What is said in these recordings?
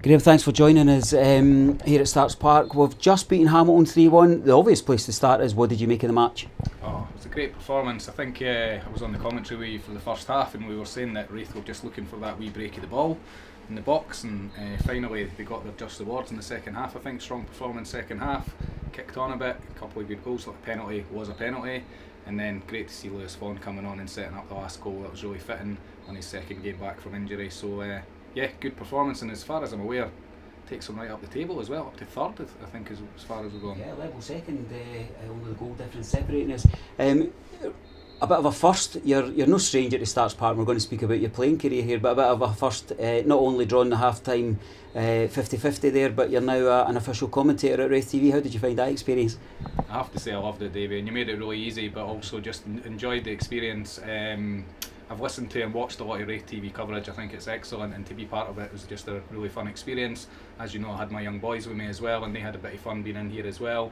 Graham, thanks for joining us here at Starks Park. We've just beaten Hamilton 3-1. The obvious place to start is, what did you make of the match? Oh, it was a great performance. I think I was on the commentary with you for the first half, and we were saying that Raith were just looking for that wee break of the ball in the box, and finally they got their just rewards in the second half. I think strong performance second half, kicked on a bit, a couple of good goals, like a penalty was a penalty, and then great to see Lewis Vaughan coming on and setting up the last goal. That was really fitting on his second game back from injury. So yeah, good performance, and as far as I'm aware, takes them right up the table as well, up to third, I think, as far as we're going. Yeah, level second, only the goal difference separating us. A bit of a first. You're no stranger to Starks Park. We're going to speak about your playing career here, but a bit of a first. Not only drawing the half-time 50-50 there, but you're now an official commentator at Raith TV. How did you find that experience? I have to say I loved it, Davie, and you made it really easy, but also just enjoyed the experience. I've listened to and watched a lot of Raith TV coverage. I think it's excellent, and to be part of it was just a really fun experience. As you know, I had my young boys with me as well, and they had a bit of fun being in here as well.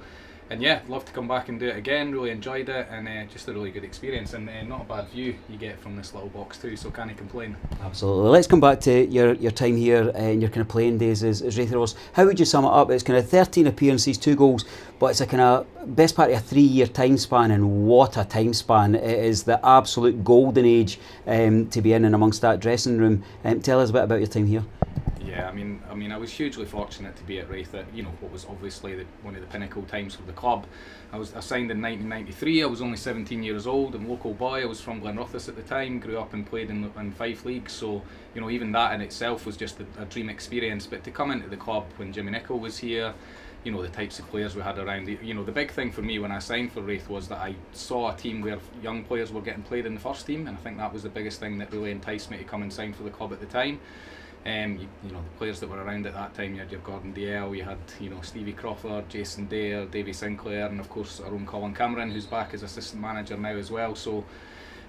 And yeah, love to come back and do it again. Really enjoyed it, and just a really good experience, and not a bad view you get from this little box too, so can't complain. Absolutely. Let's come back to your time here and your kind of playing days as Raith Rovers. How would you sum it up? It's kind of 13 appearances, 2 goals, but it's a kind of best part of a 3-year time span, and what a time span. It is the absolute golden age to be in and amongst that dressing room. Tell us a bit about your time here. Yeah, I mean, I was hugely fortunate to be at Raith at what was obviously one of the pinnacle times for the club. I signed in 1993. I was only 17 years old and local boy. I was from Glenrothes at the time. Grew up and played in Fife League. So even that in itself was just a dream experience. But to come into the club when Jimmy Nicholl was here, the types of players we had around. The big thing for me when I signed for Raith was that I saw a team where young players were getting played in the first team, and I think that was the biggest thing that really enticed me to come and sign for the club at the time. The players that were around at that time, you had your Gordon Dalziel, you had Stevie Crawford, Jason Dare, Davie Sinclair, and of course our own Colin Cameron, who's back as assistant manager now as well. So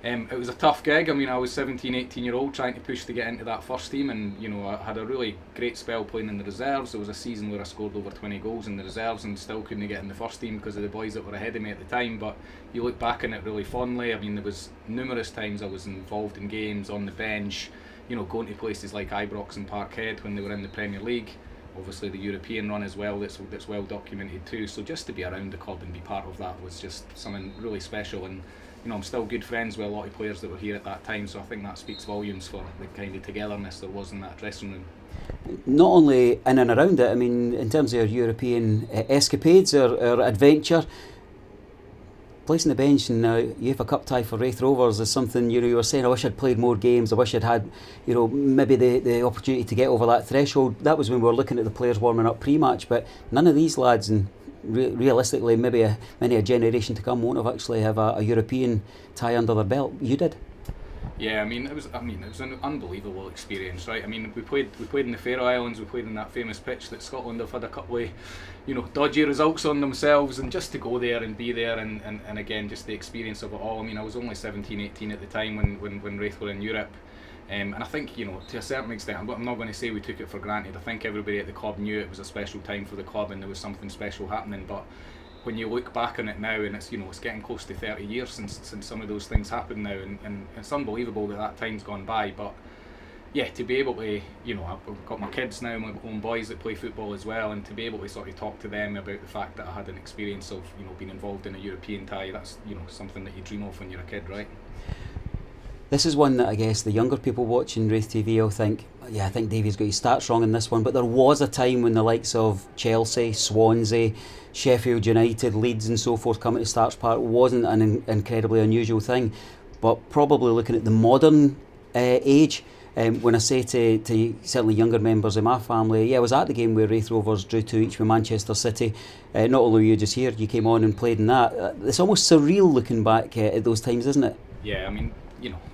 it was a tough gig. I was 17, 18 year old trying to push to get into that first team, and I had a really great spell playing in the reserves. There was a season where I scored over 20 goals in the reserves and still couldn't get in the first team because of the boys that were ahead of me at the time. But you look back on it really fondly. There was numerous times I was involved in games on the bench, going to places like Ibrox and Parkhead when they were in the Premier League. Obviously the European run as well, that's well documented too. So just to be around the club and be part of that was just something really special. And I'm still good friends with a lot of players that were here at that time, so I think that speaks volumes for the kind of togetherness there was in that dressing room. Not only in and around it, in terms of your European escapades or adventure, placing the bench in the UEFA Cup tie for Raith Rovers is something, you were saying, I wish I'd played more games, I wish I'd had, maybe the opportunity to get over that threshold. That was when we were looking at the players warming up pre-match, but none of these lads, and realistically maybe many a generation to come, won't have actually have a European tie under their belt. You did. Yeah, it was an unbelievable experience, right? We played in the Faroe Islands. We played in that famous pitch that Scotland have had a couple of, dodgy results on themselves, and just to go there and be there, and again, just the experience of it all. I was only 17, 18 at the time when Raith were in Europe, and I think, to a certain extent, I'm not going to say we took it for granted. I think everybody at the club knew it was a special time for the club and there was something special happening, but when you look back on it now, and it's it's getting close to 30 years since some of those things happened now, and it's unbelievable that time's gone by. But yeah, to be able to, I've got my kids now, my own boys that play football as well, and to be able to sort of talk to them about the fact that I had an experience of being involved in a European tie, that's something that you dream of when you're a kid, right? This is one that I guess the younger people watching Raith TV will think, yeah, I think Davie's got his stats wrong in this one, but there was a time when the likes of Chelsea, Swansea, Sheffield United, Leeds and so forth coming to Starks Park wasn't an incredibly unusual thing. But probably looking at the modern age, when I say to certainly younger members of my family, yeah, I was at the game where Raith Rovers drew 2 each with Manchester City. Not only were you just here, you came on and played in that. It's almost surreal looking back at those times, isn't it? Yeah,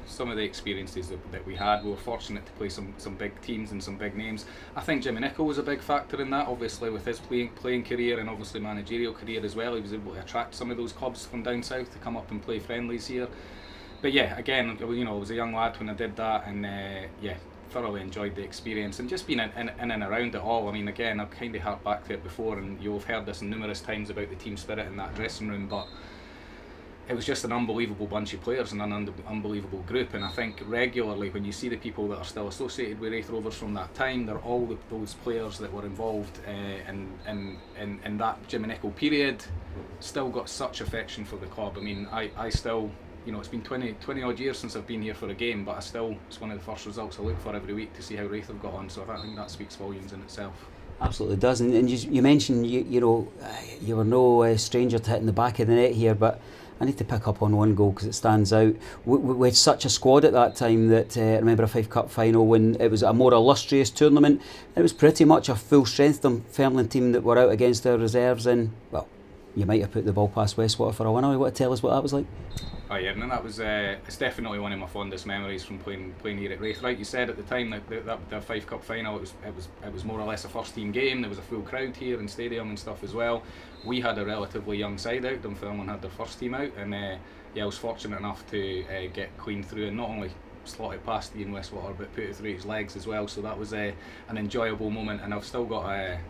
some of the experiences that we had, we were fortunate to play some big teams and some big names. I think Jimmy Nicholl was a big factor in that, obviously with his playing career and obviously managerial career as well. He was able to attract some of those clubs from down south to come up and play friendlies here. But yeah, again, I was a young lad when I did that, and thoroughly enjoyed the experience and just being in and around it all. Again, I've kind of harped back to it before, and you'll have heard this numerous times about the team spirit in that dressing room, but it was just an unbelievable bunch of players and an unbelievable group. And I think regularly when you see the people that are still associated with Raith Rovers from that time, they're all those players that were involved in that Jimmy Nicholl period, still got such affection for the club. I mean, I still, it's been 20 odd years since I've been here for a game, but it's one of the first results I look for every week to see how Raith have got on. So I think that speaks volumes in itself. Absolutely does. And you mentioned you were no stranger to hitting the back of the net here, but I need to pick up on one goal because it stands out. We had such a squad at that time that I remember a Fife Cup final when it was a more illustrious tournament. It was pretty much a full strength Dunfermline team that were out against our reserves, and well, you might have put the ball past Westwater for a winner. You want to tell us what that was like? Oh yeah, and that was it's definitely one of my fondest memories from playing here at Raith. Like you said, at the time the Fife Cup final, it was more or less a first team game. There was a full crowd here in stadium and stuff as well. We had a relatively young side out. Dunfermline had their first team out, and I was fortunate enough to get clean through and not only slot it past Ian Westwater but put it through his legs as well. So that was an enjoyable moment, and I've still got a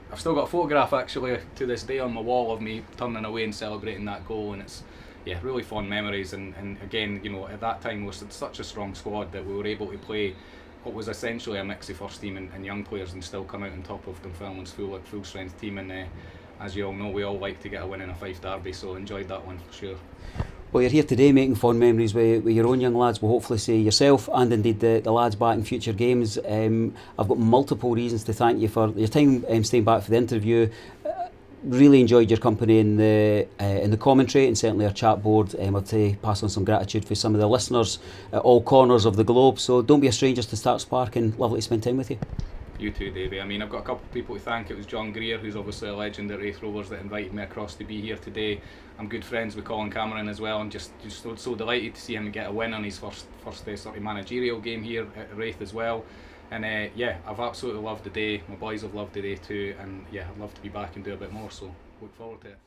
photograph actually to this day on my wall of me turning away and celebrating that goal, and it's really fond memories. And again, at that time we were such a strong squad that we were able to play what was essentially a mix of first team and young players and still come out on top of Dunfermline's full strength team. And as you all know, we all like to get a win in a Fife derby, so enjoyed that one for sure. Well, you're here today making fond memories with your own young lads. We'll hopefully see yourself and indeed the lads back in future games. I've got multiple reasons to thank you for your time staying back for the interview. Really enjoyed your company in the commentary and certainly our chat board. I want to pass on some gratitude for some of the listeners at all corners of the globe. So don't be a stranger to Start Spark, and lovely to spend time with you. You too, Davie. I mean, I've got a couple of people to thank. It was John Greer, who's obviously a legend at Raith Rovers, that invited me across to be here today. I'm good friends with Colin Cameron as well, and just so delighted to see him get a win on his first sort of managerial game here at Raith as well. And I've absolutely loved the day. My boys have loved the day too, and I'd love to be back and do a bit more, so look forward to it.